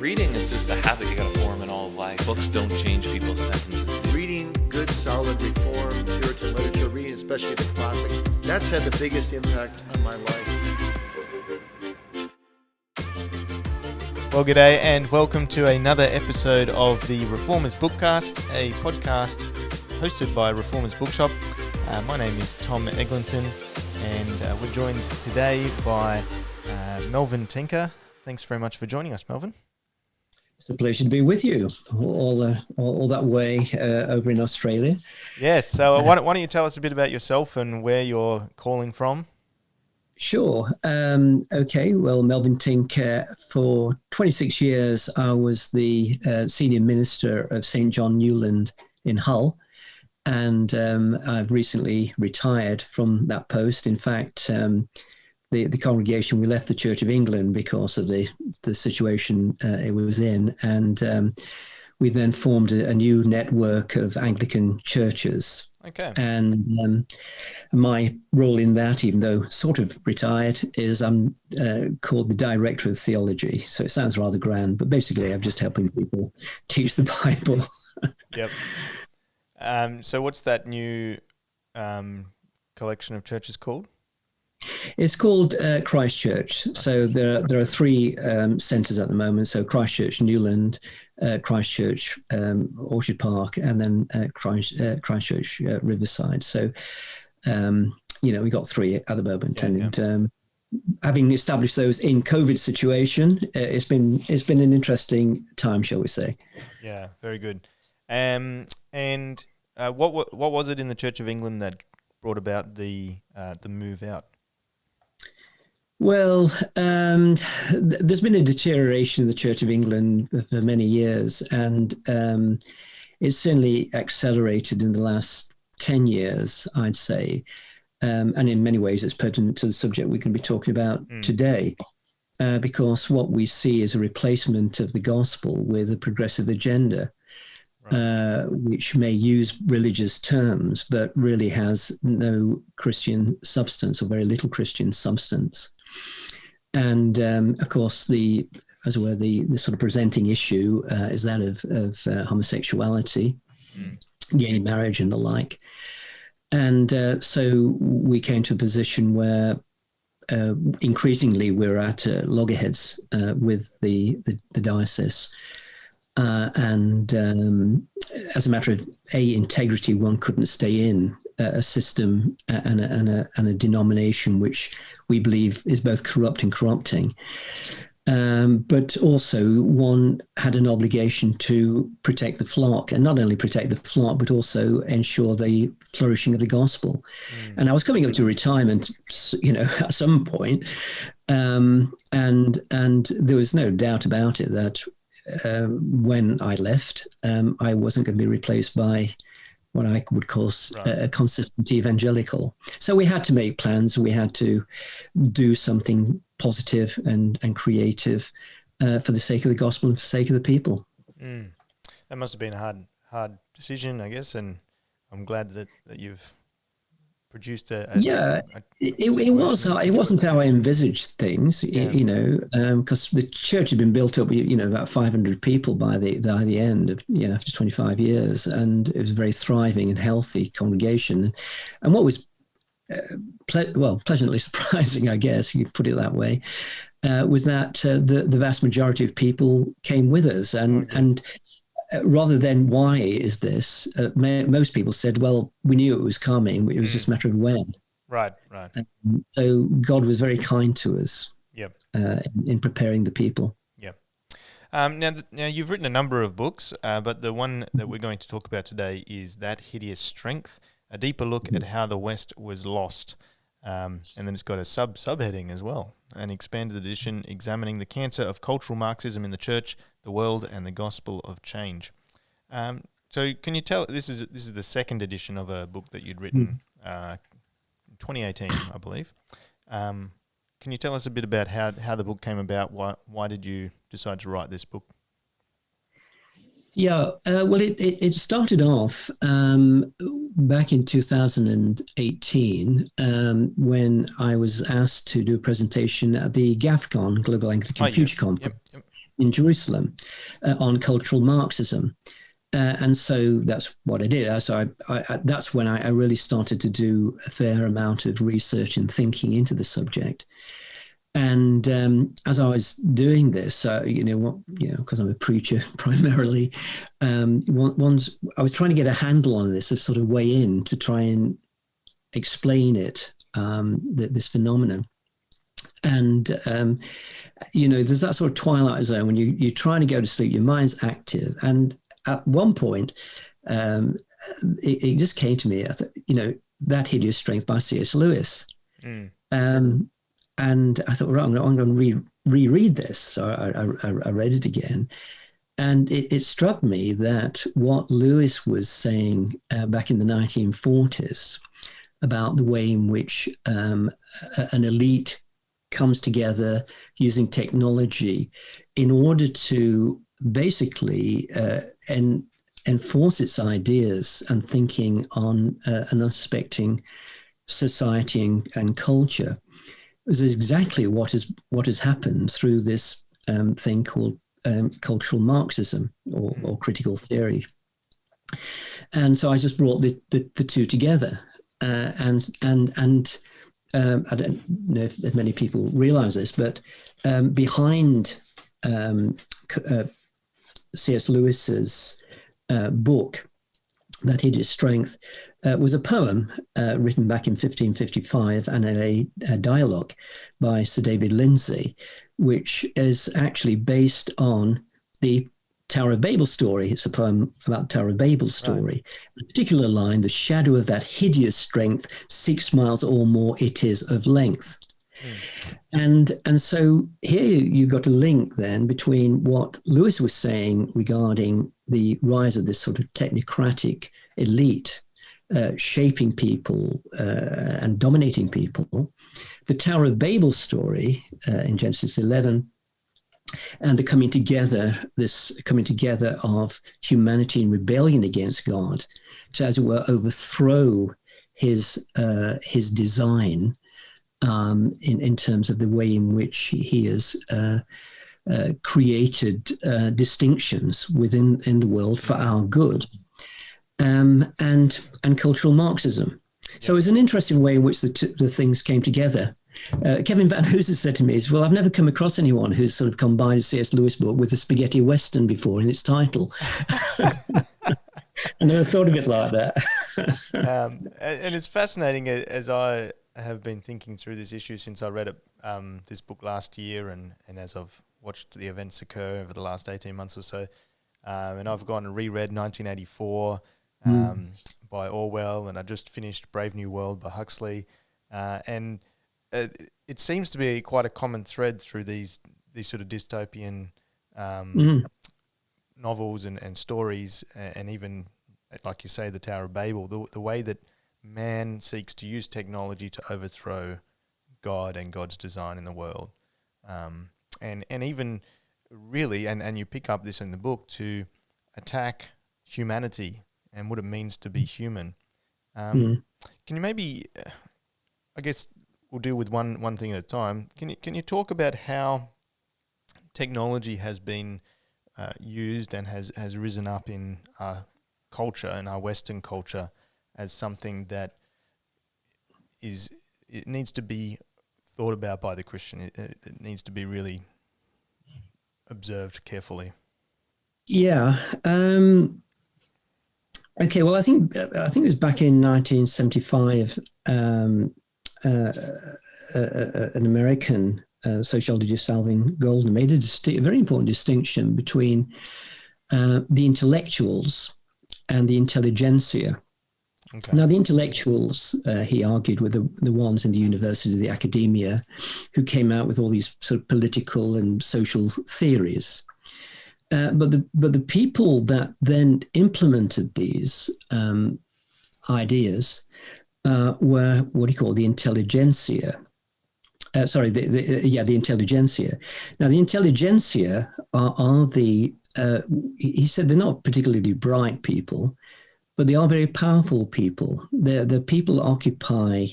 Reading is just a habit you gotta form in all of life. Books don't change people's sentences. Reading good, solid, reformed, Puritan literature, reading especially the classics, that's had the biggest impact on my life. Well, g'day and welcome to another episode of the Reformers Bookcast, a podcast hosted by Reformers Bookshop. My name is Tom Eglinton and we're joined today by Melvin Tinker. Thanks very much for joining us, Melvin. It's a pleasure to be with you all that way over in Australia. Yes, so why don't you tell us a bit about yourself and where you're calling from? Sure. Okay, well, Melvin Tinker, for 26 years, I was the senior minister of St. John Newland in Hull, and I've recently retired from that post. In fact, the congregation, we left the Church of England because of the situation it was in, and we then formed a new network of Anglican churches. Okay. And my role in that, even though sort of retired, is I'm called the Director of Theology. So it sounds rather grand, but basically I'm just helping people teach the Bible. Yep. So what's that new collection of churches called? It's called Christchurch. So there are three centres at the moment. So Christchurch, Newland, Christchurch, Orchard Park, and then Christchurch, Riverside. So, we've got three at the moment. Having established those in COVID situation, it's been an interesting time, shall we say. Yeah, very good. And what was it in the Church of England that brought about the move out? Well, there's been a deterioration in the Church of England for many years, and it's certainly accelerated in the last 10 years, I'd say. And in many ways, it's pertinent to the subject we can be talking about today, because what we see is a replacement of the gospel with a progressive agenda, which may use religious terms, but really has no Christian substance or very little Christian substance. And of course, the sort of presenting issue is that of homosexuality, gay marriage, and the like. And so we came to a position where increasingly we're at loggerheads with the diocese. And as a matter of integrity, one couldn't stay in a system and a denomination which we believe is both corrupt and corrupting. But also one had an obligation to protect the flock, and not only protect the flock, but also ensure the flourishing of the gospel. And I was coming up to retirement, at some point, and there was no doubt about it that when I left, I wasn't going to be replaced by what I would call a consistent evangelical. So we had to make plans. We had to do something positive and creative for the sake of the gospel and for the sake of the people. That must have been a hard decision, I guess, and I'm glad that you've produced it was. It wasn't how I envisaged things, because the church had been built up, about 500 people by the end of, after 25 years, and it was a very thriving and healthy congregation. And what was, pleasantly surprising, I guess you could put it that way, was that the vast majority of people came with us, and rather than why is this, most people said, well, we knew it was coming. It was just a matter of when. Right. And so God was very kind to us. Yep. In preparing the people. Yep. Now you've written a number of books, but the one that we're going to talk about today is That Hideous Strength, a deeper look at how the West was lost. And then it's got a subheading as well, an expanded edition examining the cancer of cultural Marxism in the church, the world, and the gospel of change. So can you tell, this is the second edition of a book that you'd written in 2018, I believe. Can you tell us a bit about how the book came about? Why did you decide to write this book? Yeah, well, it started off back in 2018 when I was asked to do a presentation at the GAFCON, Global Anglican Future Conference. Yep. in Jerusalem on cultural Marxism. And so that's what I did. So that's when I really started to do a fair amount of research and thinking into the subject. And as I was doing this, because I'm a preacher primarily, I was trying to get a handle on this, a sort of way in to try and explain it, this phenomenon. And there's that sort of twilight zone when you're trying to go to sleep, your mind's active, and at one point, it just came to me. I thought, That Hideous Strength by C.S. Lewis. And I thought, right, I'm going to reread this. So I read it again. And it struck me that what Lewis was saying back in the 1940s about the way in which an elite comes together using technology in order to basically enforce its ideas and thinking on an unsuspecting society and culture, is exactly what has happened through this thing called cultural Marxism or critical theory. And so I just brought the two together, and I don't know if many people realize this, but behind C.S. Lewis's book, That Hideous Strength, was a poem written back in 1555 and a dialogue by Sir David Lindsay, which is actually based on the Tower of Babel story. It's a poem about the Tower of Babel story. Right. A particular line, the shadow of that hideous strength, 6 miles or more it is of length. And so here you got a link then between what Lewis was saying regarding the rise of this sort of technocratic elite shaping people and dominating people, the Tower of Babel story in Genesis 11, and the coming together of humanity in rebellion against God to, as it were, overthrow his design in terms of the way in which he has created distinctions within the world for our good, and cultural Marxism. So it's an interesting way in which the things came together. Kevin Van Hooser said to me, well, I've never come across anyone who's sort of combined a C.S. Lewis book with a spaghetti western before in its title. I never thought of it like that. And it's fascinating as I have been thinking through this issue since I read this book last year, and as I've watched the events occur over the last 18 months or so. And I've gone and reread 1984 by Orwell, and I just finished Brave New World by Huxley. And it seems to be quite a common thread through these sort of dystopian novels and stories, and even, like you say, the Tower of Babel, the way that man seeks to use technology to overthrow God and God's design in the world. And even really, and you pick up this in the book, to attack humanity and what it means to be human. Can you maybe, I guess we'll deal with one thing at a time. Can you talk about how technology has been used and has risen up in our culture, in our Western culture, as something that it needs to be thought about by the Christian. It needs to be really observed carefully. Yeah. Okay. Well, I think it was back in 1975. An American sociologist, Alvin Goldman, made a very important distinction between the intellectuals and the intelligentsia. Okay. Now, the intellectuals, he argued, were the ones in the universities, the academia, who came out with all these sort of political and social theories. But the people that then implemented these ideas were what he called the intelligentsia. The intelligentsia. Now, the intelligentsia are the, he said, they're not particularly bright people, but they are very powerful people. The people occupy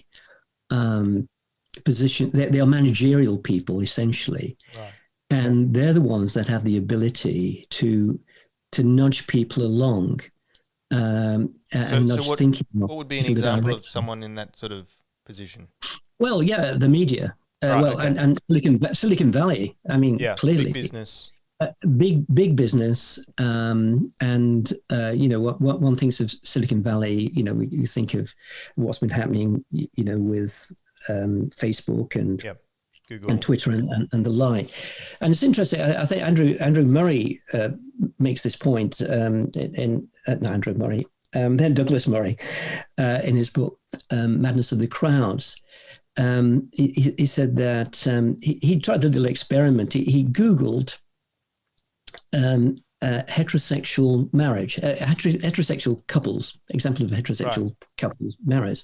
position. They are managerial people, essentially. Right. and they're the ones that have the ability to nudge people along and nudge thinking. What would be an example of someone in that sort of position? Well, yeah, the media. And Silicon Valley. I mean, clearly, big business. Big business, and what one thinks of Silicon Valley. You think of what's been happening, with Facebook and Google and Twitter and the like. And it's interesting. I think Andrew Murray makes this point Andrew Murray, then Douglas Murray, in his book Madness of the Crowds. He said that he tried a little experiment. He Googled heterosexual marriage, heterosexual couples, example of heterosexual couples marriage,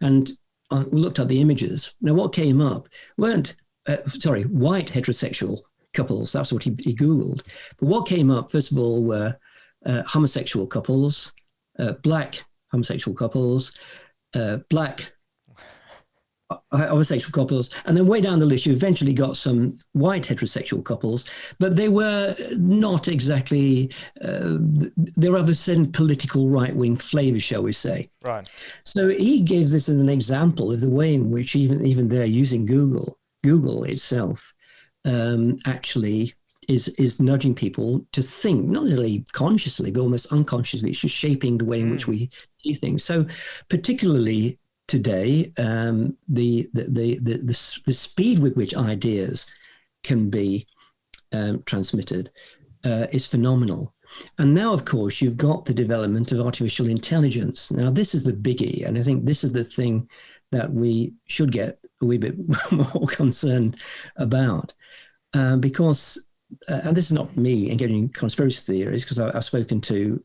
and looked at the images. Now, what came up weren't, white heterosexual couples. That's what he Googled. But what came up, first of all, were homosexual couples, black homosexual couples, black homosexual couples, and then way down the list you eventually got some white heterosexual couples, but they were not exactly they were of a certain political right-wing flavor, shall we say. Right. So he gave this as an example of the way in which even they're using Google itself actually is nudging people to think, not really consciously but almost unconsciously. It's just shaping the way in which we see things. So particularly today, the speed with which ideas can be transmitted is phenomenal. And now, of course, you've got the development of artificial intelligence. Now, this is the biggie, and I think this is the thing that we should get a wee bit more concerned about, because, and this is not me engaging conspiracy theories, because I've spoken to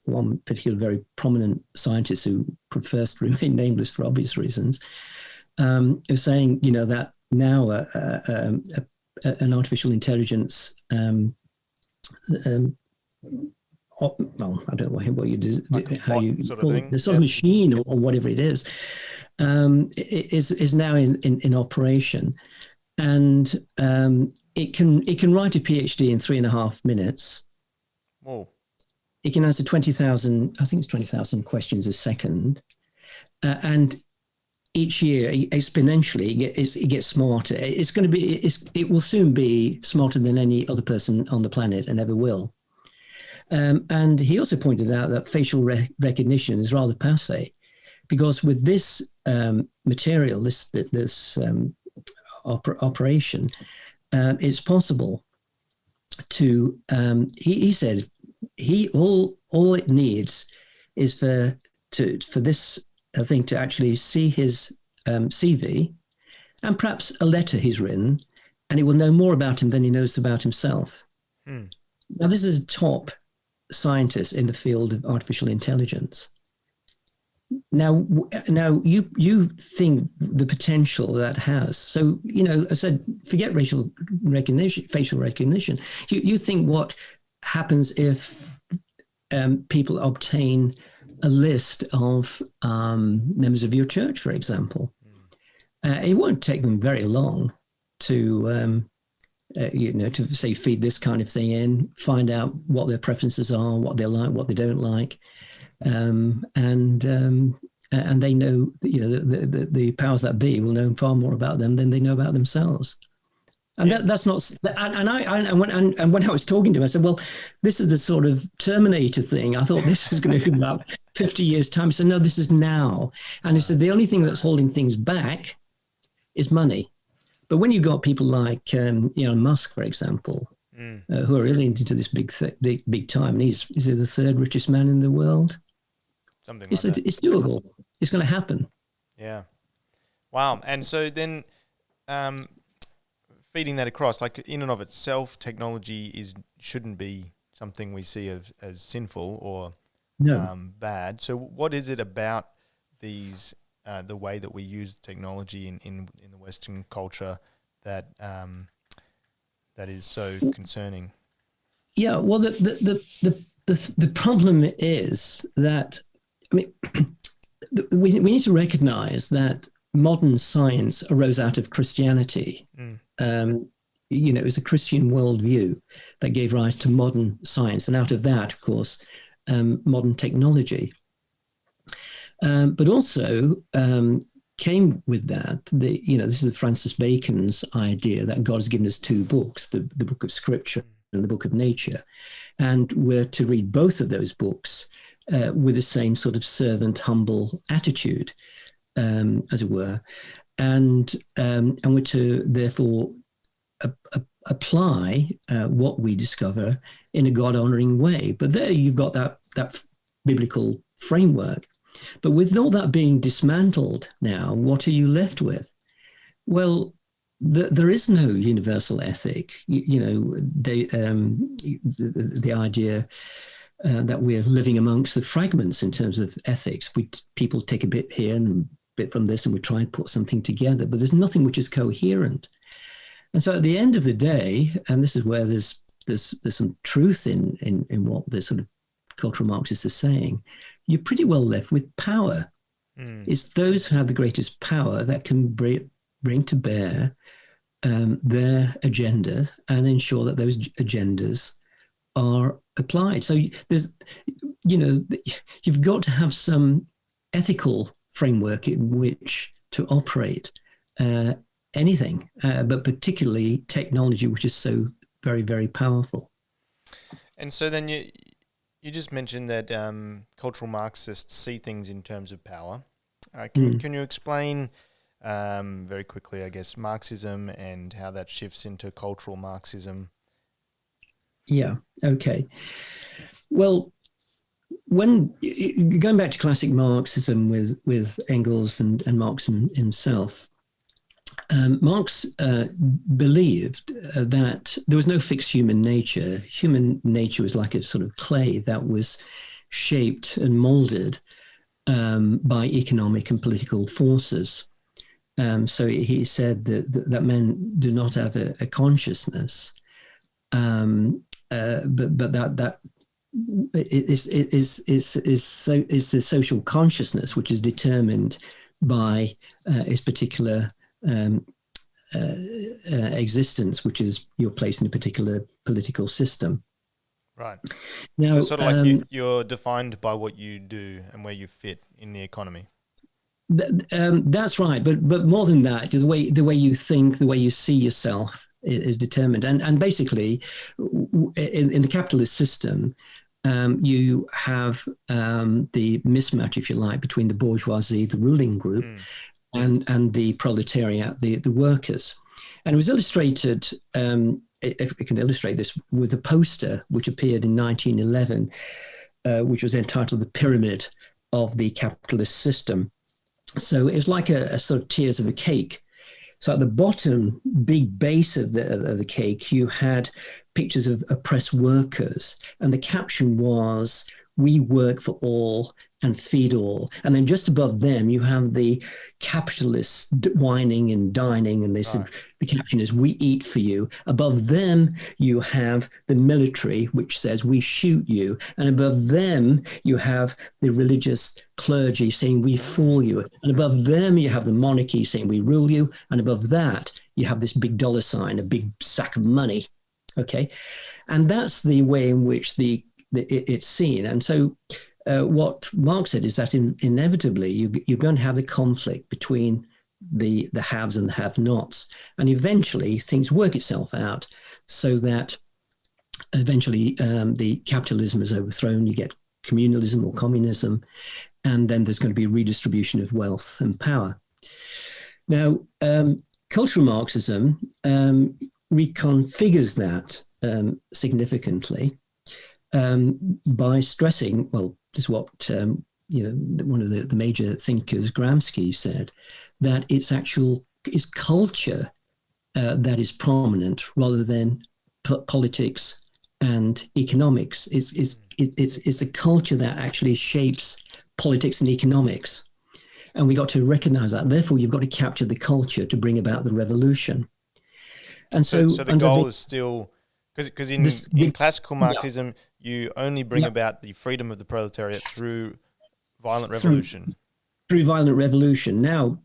one particular very prominent scientist who prefers to remain nameless for obvious reasons, is saying, that now an artificial intelligence, well, I don't know what you do, how you call it, the sort of machine or whatever it is now in operation, and it can write a PhD in 3.5 minutes. Whoa. It can answer 20,000, I think it's 20,000 questions a second. And each year, exponentially, it gets smarter. It will soon be smarter than any other person on the planet and ever will. And he also pointed out that facial recognition is rather passé, because with this material, this operation, it's possible to, he said, all it needs is for this thing to actually see his CV and perhaps a letter he's written, and it will know more about him than he knows about himself. Now, this is a top scientist in the field of artificial intelligence. Now you think the potential that has. So, I said, forget facial recognition. You think what happens if people obtain a list of members of your church, for example. It won't take them very long to to say, feed this kind of thing in, find out what their preferences are, what they like, what they don't like, and they know, the powers that be will know far more about them than they know about themselves. And that's not. And when I was talking to him, I said, "Well, this is the sort of Terminator thing. I thought this was going to be about 50 years' time." He said, "No, this is now." And he said, "The only thing that's holding things back is money." But when you've got people like Musk, for example, who are really into this big time, and he's the third richest man in the world. Something like that. It's doable. It's going to happen. Yeah. Wow. And so then. Feeding that across, like in and of itself, technology shouldn't be something we see as sinful or bad. So, what is it about these the way that we use technology in the Western culture that is so concerning? Yeah, well, the problem is that, I mean, we need to recognize that modern science arose out of Christianity. it was a Christian worldview that gave rise to modern science, and out of that, of course, modern technology. But also came with that, this is Francis Bacon's idea that God has given us two books, the book of Scripture and the book of nature, and we're to read both of those books with the same sort of servant, humble attitude, as it were, and we're to therefore apply what we discover in a God-honoring way. But there you've got that biblical framework. But with all that being dismantled now, what are you left with? Well, there is no universal ethic. The idea that we're living amongst the fragments in terms of ethics. People take a bit here and a bit from this, and we try and put something together, but there's nothing which is coherent. And so at the end of the day, and this is where there's some truth in what the sort of cultural Marxists are saying, you're pretty well left with power. It's those who have the greatest power that can bring to bear their agenda and ensure that those agendas are applied. So you've got to have some ethical framework in which to operate anything, but particularly technology, which is so very, very powerful. And so then you just mentioned that cultural Marxists see things in terms of power. Can you explain very quickly, I guess, Marxism and how that shifts into cultural Marxism? Yeah, okay. Well, when going back to classic Marxism with Engels and Marx himself, Marx believed that there was no fixed human nature. Human nature was like a sort of clay that was shaped and molded by economic and political forces. So he said that men do not have a consciousness, but that is the social consciousness which is determined by its particular existence, which is your place in a particular political system. Right. Now, so sort of like you're defined by what you do and where you fit in the economy. That's right, but more than that, the way you think, the way you see yourself is determined, and basically, in the capitalist system, you have the mismatch, if you like, between the bourgeoisie, the ruling group, and the proletariat, the workers, and it was illustrated. If we can illustrate this with a poster which appeared in 1911, which was entitled "The Pyramid of the Capitalist System." So it was like a sort of tiers of a cake. So at the bottom, big base of the cake, you had pictures of oppressed workers, and the caption was, "We work for all and feed all." And then just above them, you have the capitalists whining and dining, and they said, the caption is, "We eat for you." Above them, you have the military, which says, "We shoot you." And above them, you have the religious clergy saying, "We fool you." And above them, you have the monarchy saying, "We rule you." And above that, you have this big dollar sign, a big sack of money. Okay. And that's the way in which it's seen. And so what Marx said is that inevitably you're going to have the conflict between the haves and the have-nots, and eventually things work itself out so that eventually the capitalism is overthrown, you get communalism or communism, and then there's going to be redistribution of wealth and power. Now, cultural Marxism reconfigures that significantly by stressing, well, this is what one of the major thinkers, Gramsci, said, that it's culture that is prominent rather than politics and economics. It's the culture that actually shapes politics and economics, and we got to recognize that. Therefore, you've got to capture the culture to bring about the revolution. And so the goal is still, because in classical Marxism, you only bring about the freedom of the proletariat through violent revolution. Through violent revolution. Now,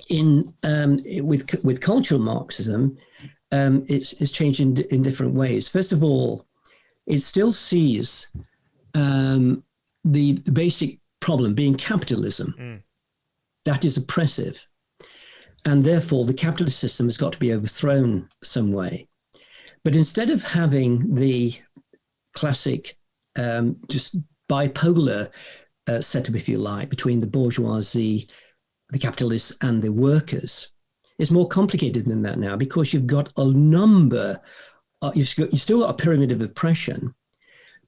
with cultural Marxism, it's changed in different ways. First of all, it still sees the basic problem being capitalism. That is oppressive. And therefore, the capitalist system has got to be overthrown some way. But instead of having the classic just bipolar setup, if you like, between the bourgeoisie, the capitalists, and the workers, it's more complicated than that now, because you've got a number, you've still got a pyramid of oppression,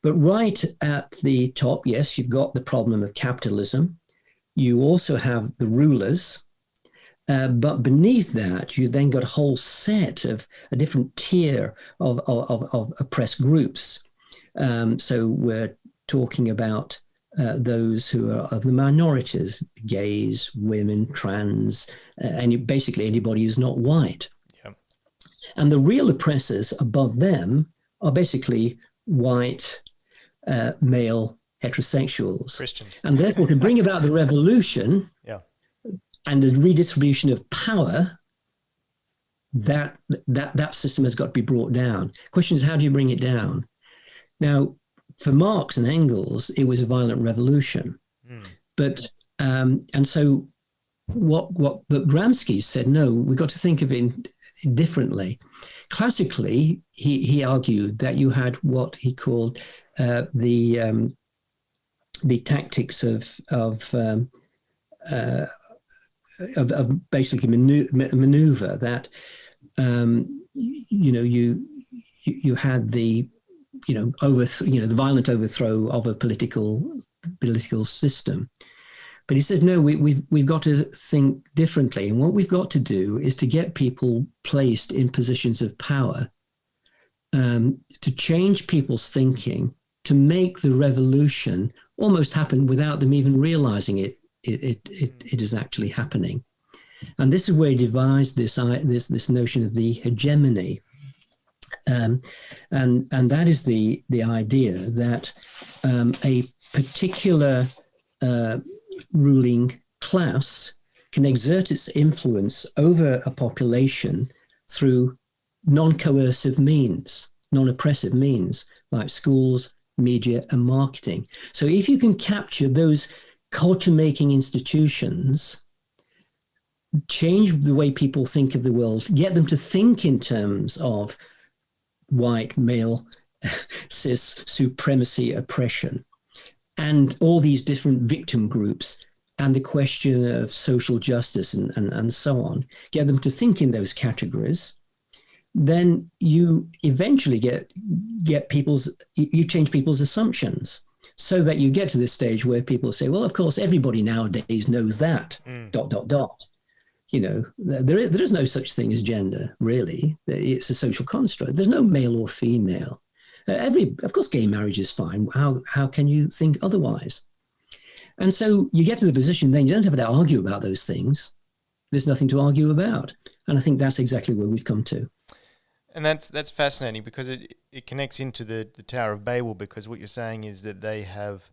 but right at the top, yes, you've got the problem of capitalism. You also have the rulers, but beneath that, you then got a whole set of a different tier of oppressed groups. So we're talking about those who are of the minorities, gays, women, trans, basically anybody who's not white. Yep. And the real oppressors above them are basically white, male heterosexuals. Christians. And therefore, to bring about the revolution and the redistribution of power, that system has got to be brought down. Question is, how do you bring it down? Now, for Marx and Engels, it was a violent revolution. But and so but Gramsci said, no, we've got to think of it differently. Classically, he argued that you had what he called the tactics of basically maneuver, that you had the the violent overthrow of a political system. But he says, no, we've got to think differently. And what we've got to do is to get people placed in positions of power, to change people's thinking, to make the revolution almost happen without them even realizing it is actually happening. And this is where he devised this notion of the hegemony. And that is the idea that a particular ruling class can exert its influence over a population through non-coercive means, non-oppressive means, like schools, media, and marketing. So if you can capture those culture-making institutions, change the way people think of the world, get them to think in terms of white, male, cis, supremacy, oppression, and all these different victim groups, and the question of social justice and so on, get them to think in those categories, then you eventually you change people's assumptions, so that you get to this stage where people say, well, of course, everybody nowadays knows that, ... There is no such thing as gender, really. It's a social construct. There's no male or female. Of course, gay marriage is fine. How can you think otherwise? And so you get to the position, then you don't have to argue about those things. There's nothing to argue about. And I think that's exactly where we've come to. And that's fascinating, because it connects into the Tower of Babel, because what you're saying is that they have,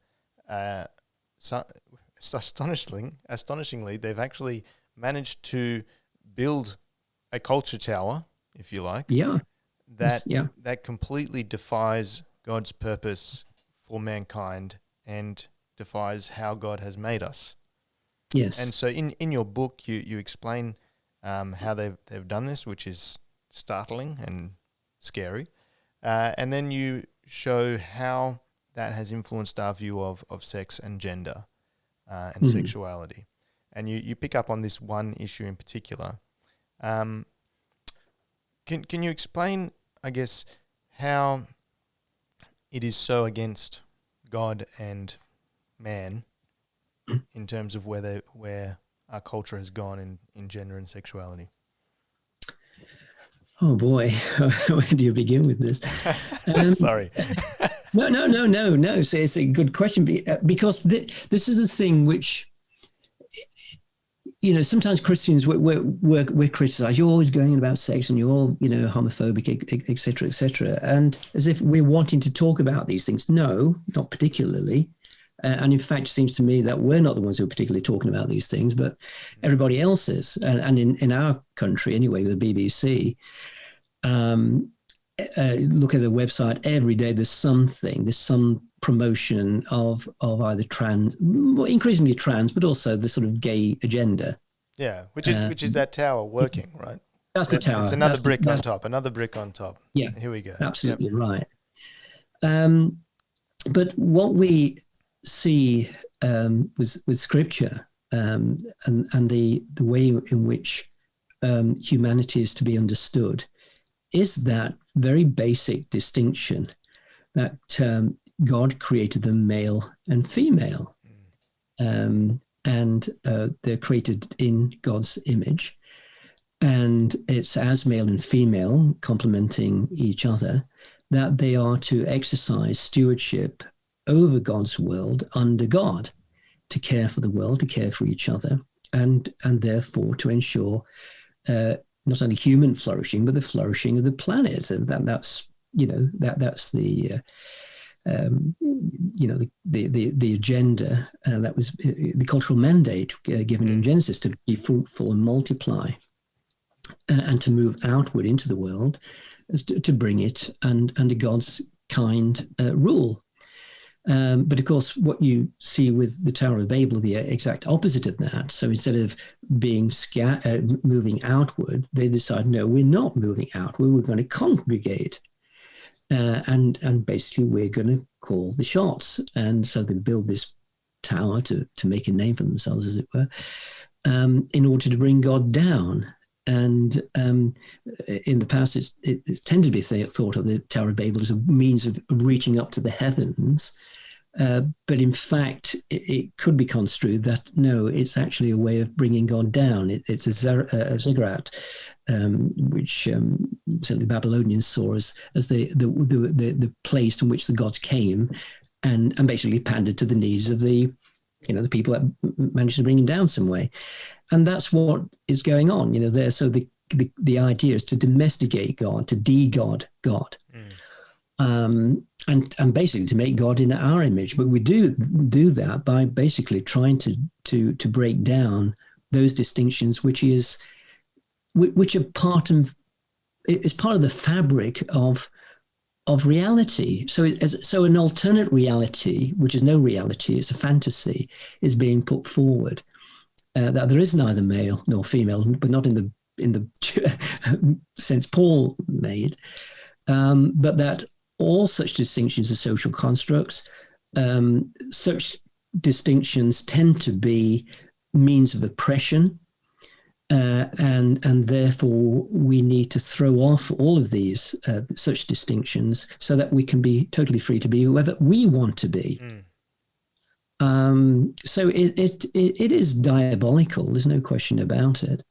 astonishingly, they've actually managed to build a culture tower, if you like, that completely defies God's purpose for mankind and defies how God has made us. Yes. And so in your book, you explain how they've done this, which is startling and scary. And then you show how that has influenced our view of sex and gender and sexuality. And you pick up on this one issue in particular. Can you explain, I guess, how it is so against God and man in terms of where our culture has gone in gender and sexuality? Oh boy, where do you begin with this? Sorry. No. So it's a good question, because this is the thing which, sometimes Christians, we're criticized. You're always going on about sex, and you're all, homophobic, et cetera, and as if we're wanting to talk about these things. No, not particularly. And in fact, it seems to me that we're not the ones who are particularly talking about these things, but everybody else is. And in our country, anyway, with the BBC, Look at the website every day. There's some promotion of either trans, well, increasingly trans, but also the sort of gay agenda. Yeah, which is that tower working, right? That's the tower. It's another That's brick on top, another brick on top. Yeah, Here we go. absolutely right. But what we see with scripture and the way in which humanity is to be understood is that very basic distinction that God created them male and female, and they're created in God's image. And it's as male and female complementing each other that they are to exercise stewardship over God's world under God, to care for the world, to care for each other, and therefore to ensure not only human flourishing, but the flourishing of the planet. And that's the the agenda that was the cultural mandate given in Genesis, to be fruitful and multiply, and to move outward into the world, to bring it under God's kind rule. But of course, what you see with the Tower of Babel, the exact opposite of that. So instead of being moving outward, they decide, no, we're not moving outward. We're going to congregate, and basically we're going to call the shots. And so they build this tower to make a name for themselves, as it were, in order to bring God down. And in the past, it's tended to be thought of the Tower of Babel as a means of reaching up to the heavens. But in fact, it could be construed that, no, it's actually a way of bringing God down. It's a ziggurat, which certainly the Babylonians saw as the place in which the gods came and basically pandered to the needs of the people that managed to bring him down some way. And that's what is going on, there. So the idea is to domesticate God, to de-God God. And basically to make God in our image. But we do that by basically trying to break down those distinctions, which are part of the fabric of reality. So an alternate reality, which is no reality, it's a fantasy, is being put forward. That there is neither male nor female, but not in the sense Paul made, but that all such distinctions are social constructs. Such distinctions tend to be means of oppression, and therefore we need to throw off all of these such distinctions so that we can be totally free to be whoever we want to be. So it is diabolical. There's no question about it.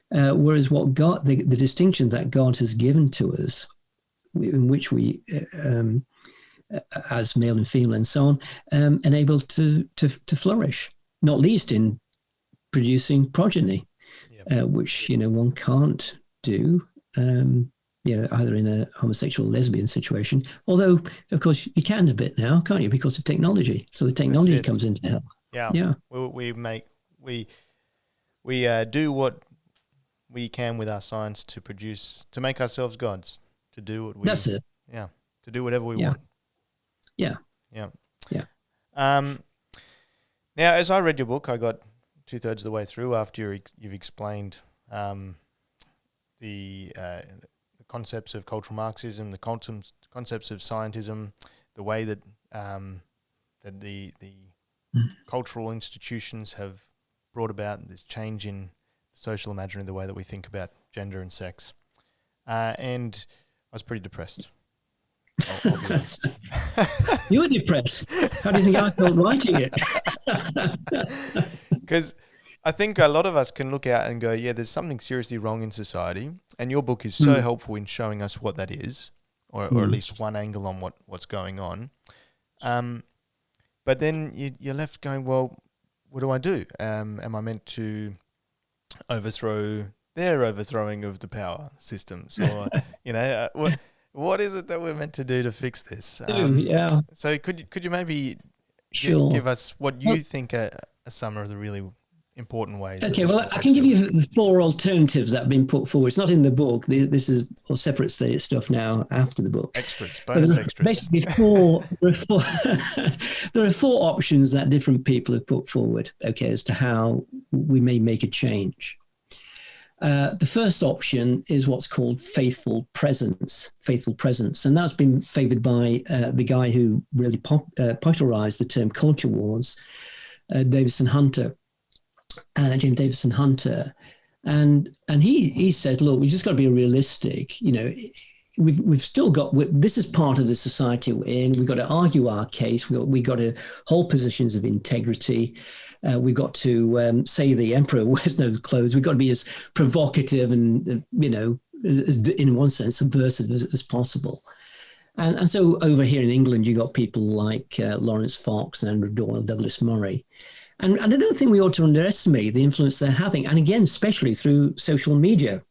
Whereas what God, the distinction that God has given to us, in which we, as male and female and so on, enabled to flourish, not least in producing progeny, which one can't do. Either in a homosexual or lesbian situation, although of course you can a bit now, can't you, because of technology. So the technology comes into help. Yeah. We do what we can with our science to make ourselves gods, to do what we. That's it. Yeah, to do whatever we want. Yeah. Now, as I read your book, I got 2/3 of the way through after you've explained the concepts of cultural Marxism, the concepts of scientism, the way that that the cultural institutions have brought about this change in social imaginary, the way that we think about gender and sex. And I was pretty depressed. I'll be honest. You were depressed. How do you think I felt writing it? Because I think a lot of us can look out and go, yeah, there's something seriously wrong in society. And your book is so helpful in showing us what that is, or at least one angle on what's going on. But then you're left going, well, what do I do? Am I meant to overthrow their overthrowing of the power systems? Or, what is it that we're meant to do to fix this? So could you maybe give us what you think are some of the really important ways. Okay, well, I can give you the 4 alternatives that have been put forward. It's not in the book. This is all separate stuff now after the book. Extras, bonus extras. Basically, there are 4 options that different people have put forward, okay, as to how we may make a change. The first option is what's called faithful presence, and that's been favoured by the guy who really popularised the term culture wars, James Davison Hunter, and he says, look, we just got to be realistic. You know, we've still got, this is part of the society we're in. We've got to argue our case. We got to hold positions of integrity. We've got to say the emperor wears no clothes. We've got to be as provocative and, you know, as, in one sense, subversive as possible. And so over here in England, you got people like Lawrence Fox and Andrew Doyle, Douglas Murray. And I don't think we ought to underestimate the influence they're having. And again, especially through social media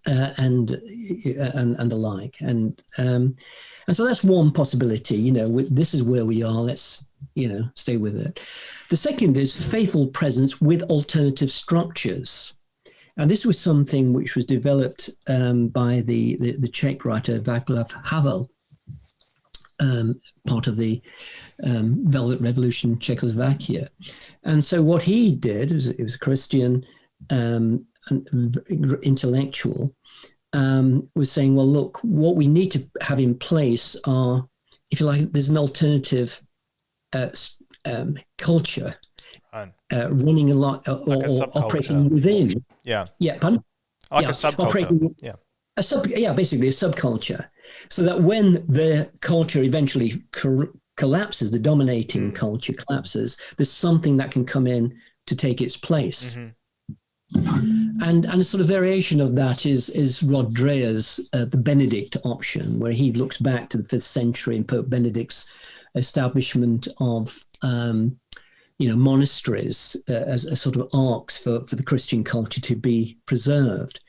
and the like. And so that's one possibility. You know, this is where we are. Let's, you know, stay with it. The second is faithful presence with alternative structures. And this was something which was developed by the Czech writer Václav Havel, part of the Velvet Revolution, Czechoslovakia. And so what he did, it was a Christian intellectual, was saying, well, look, what we need to have in place are, if you like, there's an alternative culture running a lot like or operating within. Yeah. Pardon? Like a subculture. Basically a subculture. So that when the culture eventually collapses, the dominating culture collapses, there's something that can come in to take its place. Mm-hmm. And a sort of variation of that is Rod Dreher's The Benedict option, where he looks back to the 5th century and Pope Benedict's establishment of monasteries as a sort of arcs for the Christian culture to be preserved.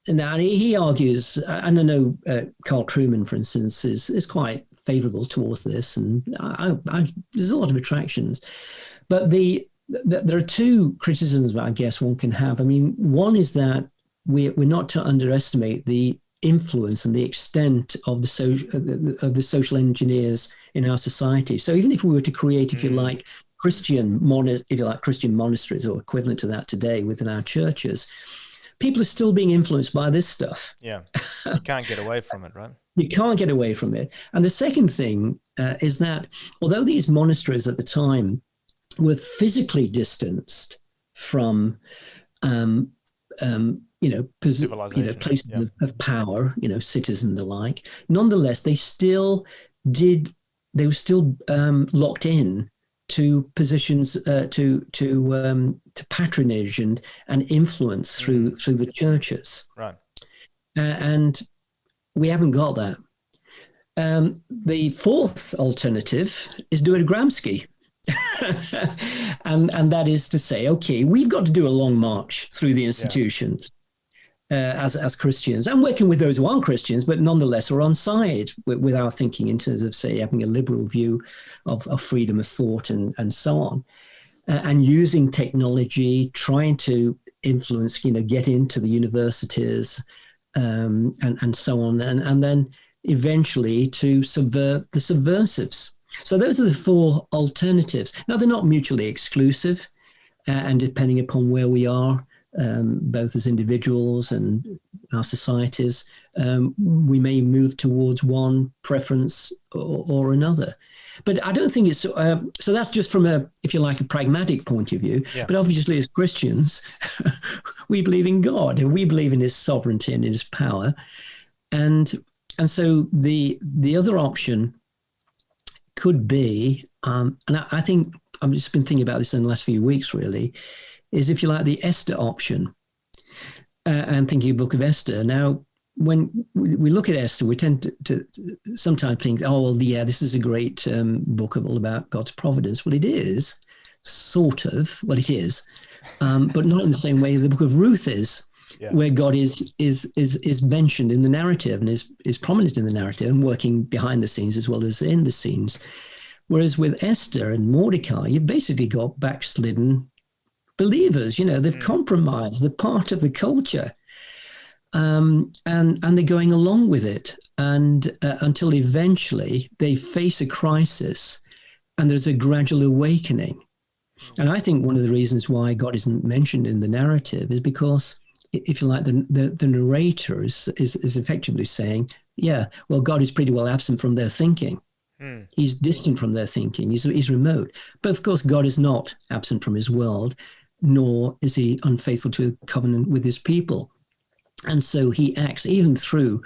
Now he argues, and I know Carl Trueman, for instance, is quite favourable towards this, and there's a lot of attractions. But there are 2 criticisms that I guess one can have. I mean, one is that we're not to underestimate the influence and the extent of the social engineers in our society. So even if we were to create, if you like, Christian monasteries or equivalent to that today within our churches, people are still being influenced by this stuff. Yeah, you can't get away from it, right? You can't get away from it. And the second thing is that although these monasteries at the time were physically distanced from places of power, cities and the like, nonetheless, they were still locked in to positions to patronage and influence through the churches. Right. And we haven't got that. The fourth alternative is do it a Gramsci. and that is to say, okay, we've got to do a long march through the institutions as Christians, and working with those who aren't Christians, but nonetheless are on side with our thinking in terms of, say, having a liberal view of freedom of thought and so on, and using technology, trying to influence, get into the universities and so on, and then eventually to subvert the subversives. So those are the 4 alternatives. Now, they're not mutually exclusive, and depending upon where we are, both as individuals and our societies, we may move towards one preference or another. But I don't think it's so that's just from a, if you like, a pragmatic point of view. Yeah. But obviously, as Christians, we believe in God and we believe in His sovereignty and His power, and so the other option could be, and I think I've just been thinking about this in the last few weeks, really, is, if you like, the Esther option, and thinking of the Book of Esther. Now, when we look at Esther, we tend to sometimes think, oh, well, yeah, this is a great book all about God's providence. Well, it is, sort of. Well, it is, but not in the same way the Book of Ruth is, where God is mentioned in the narrative and is prominent in the narrative and working behind the scenes as well as in the scenes. Whereas with Esther and Mordecai, you've basically got backslidden believers. They've compromised. They're part of the culture. And they're going along with it. And until eventually they face a crisis and there's a gradual awakening. And I think one of the reasons why God isn't mentioned in the narrative is because, if you like, the narrator is effectively saying, yeah, well, God is pretty well absent from their thinking. He's distant from their thinking. He's remote. But of course, God is not absent from his world, nor is he unfaithful to a covenant with his people. And so he acts even through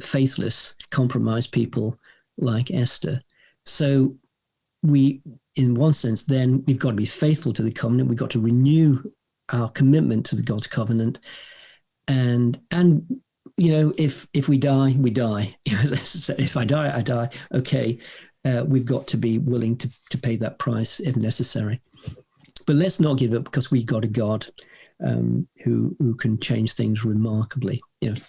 faithless, compromised people like Esther. So we, in one sense, then we've got to be faithful to the covenant. We've got to renew our commitment to the God's covenant. And if we die, we die. If I die, I die. Okay, we've got to be willing to pay that price if necessary. But let's not give up, because we got a God who can change things remarkably,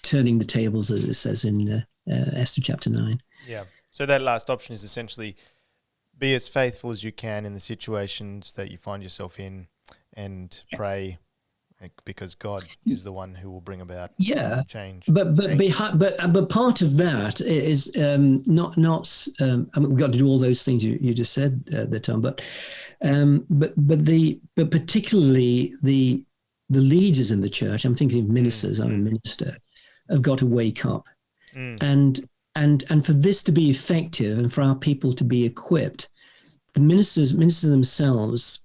turning the tables, as it says in Esther chapter 9. Yeah. So that last option is essentially be as faithful as you can in the situations that you find yourself in, and pray, because God is the one who will bring about change. But part of that is not. I mean, we've got to do all those things you just said there, Tom. But particularly the leaders in the church. I'm thinking of ministers. I'm a minister. Have got to wake up, and for this to be effective, and for our people to be equipped, the ministers themselves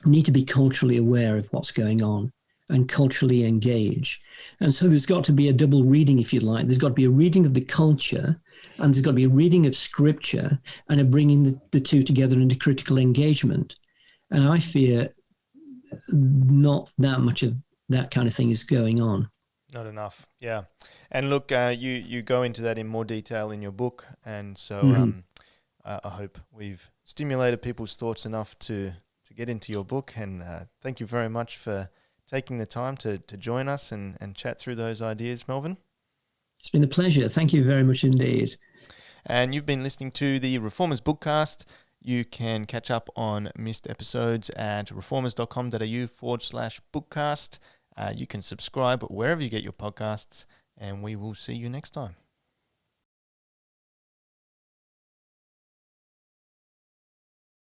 need to be culturally aware of what's going on and culturally engage. And so there's got to be a double reading, if you like. There's got to be a reading of the culture, and there's got to be a reading of scripture, and a bringing the two together into critical engagement. And I fear not that much of that kind of thing is going on. Not enough, yeah. And look, you go into that in more detail in your book, and so I hope we've stimulated people's thoughts enough to get into your book. And thank you very much for taking the time to join us and chat through those ideas, Melvin. It's been a pleasure. Thank you very much indeed. And you've been listening to the Reformers Bookcast. You can catch up on missed episodes at reformers.com.au/bookcast. You can subscribe wherever you get your podcasts, and we will see you next time.